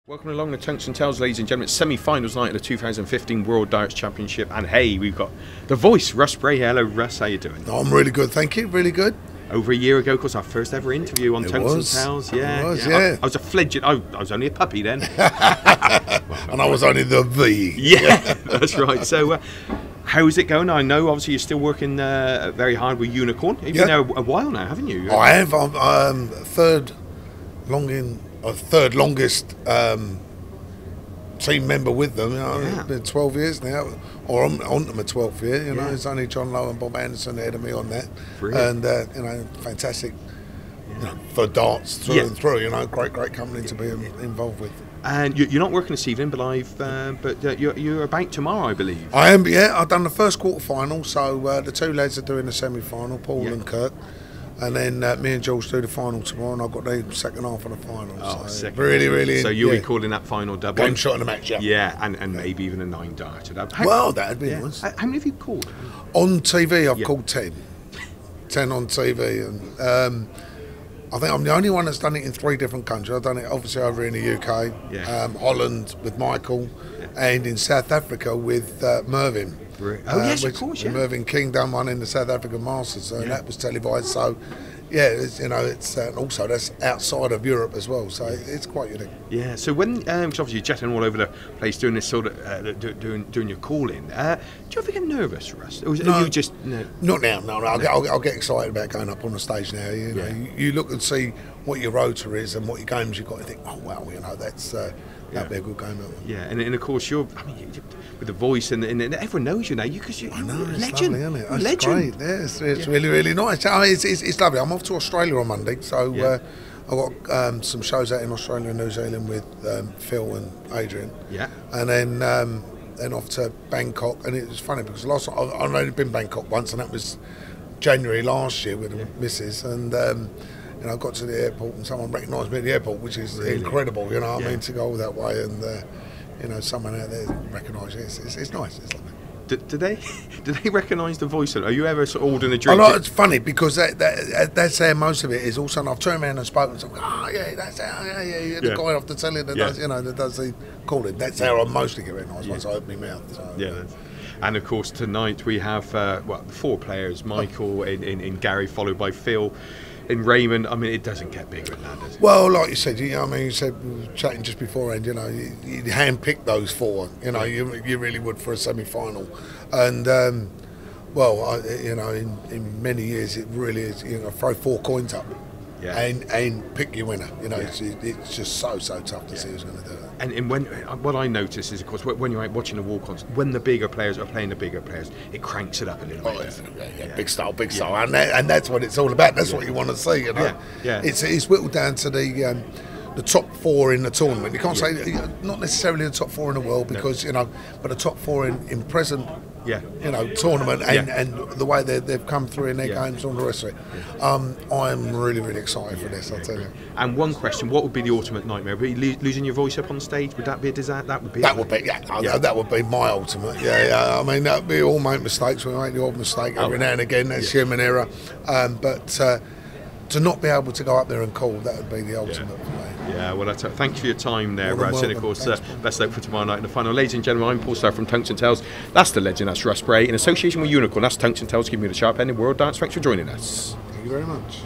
Welcome along to TungstenTales, ladies and gentlemen. It's semi-finals night of the 2015 World Darts Championship, and hey, we've got the voice, Russ Bray. Hello, Russ. How you doing? Oh, I'm really good, thank you. Really good. Over a year ago, of course, our first ever interview on TungstenTales. Yeah. I was a fledgling. I was only a puppy then. And I was only the V. Yeah, that's right. So, how's it going? I know, obviously, you're still working very hard with Unicorn. You've been there a while now, haven't you? I have. I'm third longest team member with them. It's been 12 years now, or I'm on to my 12th year. You know, it's only John Lowe and Bob Anderson ahead of me on that. Brilliant. And fantastic. For darts through and through. Great company to be involved with. And you're not working this evening, but you're about tomorrow, I believe. I am. Yeah, I've done the first quarter final. So the two lads are doing the semi-final, Paul and Kirk. And then me and George do the final tomorrow, and I've got the second half of the final. Oh, so really. So you'll be calling that final double. One shot in the match, and maybe even a 9-darter. Well, that'd be nice. How many have you called? On TV, I've called 10. 10 on TV, and I think I'm the only one that's done it in 3 different countries. I've done it obviously over in the UK, Holland with Michael, and in South Africa with Mervyn. Yes, of course, Mervyn King done one in the South African Masters, and that was televised. So, it's also that's outside of Europe as well. So it's quite unique. Yeah. So when, because obviously you're jetting all over the place doing this sort of doing your calling. Do you ever get nervous, Russ? Or no, you just not now. No. I'll get excited about going up on the stage now. You look and see what your rota is and what your games you've got. And think, oh wow, that's. That'd be a good game. Yeah, and of course you're with the voice and everyone knows you now because you're a legend. It's lovely, isn't it? It's legend. Great. Yeah, it's really nice. It's lovely. I'm off to Australia on Monday, so I've got some shows out in Australia and New Zealand with Phil and Adrian. Yeah, and then off to Bangkok. And it was funny because last time I've only been Bangkok once, and that was January last year with the missus and. I got to the airport and someone recognised me at the airport, which is incredible. I mean, to go all that way and someone out there recognise you. It's nice. It's lovely. Do they recognise the voice? Are you ever sort of ordering a drink? It's funny because that's how most of it is. Also, I've turned around and spoken to them. That's how. The guy off the telly that does, that does the calling. That's how I mostly get recognised once I open my mouth. So, And of course tonight we have 4 players: Michael in Gary, followed by Phil. In Raymond, I mean, it doesn't get bigger than that, does it? Well, like you said, you said we were chatting just beforehand. You hand-pick those 4. You really would for a semi-final, and in many years it really is. Throw 4 coins up, and pick your winner. It's just so tough to see who's going to do it. And when what I notice is, of course, when you're out watching the walk-ons, when the bigger players are playing the bigger players, it cranks it up a little bit. Big style, and that's what it's all about. That's what you want to see. It's whittled down to the top 4 in the tournament. You can't say not necessarily the top 4 in the world because but the top 4 in present. Tournament and the way they've come through in their games and all the rest of it. I'm really excited for this, I'll tell you. And one question, what would be the ultimate nightmare? Would you losing your voice up on stage? Would that be a disaster? That would be that would be my ultimate. I mean, we all make mistakes. We make the odd mistake every now and again. That's human error. But to not be able to go up there and call, that would be the ultimate for me. Yeah, well, thank you for your time there, Russ. And of course, best luck for tomorrow night in the final. Ladies and gentlemen, I'm Paul Starr from TungstenTales. That's the legend, that's Russ Bray. In association with Unicorn, that's TungstenTales, giving you the sharp end in World Dance. Thanks for joining us. Thank you very much.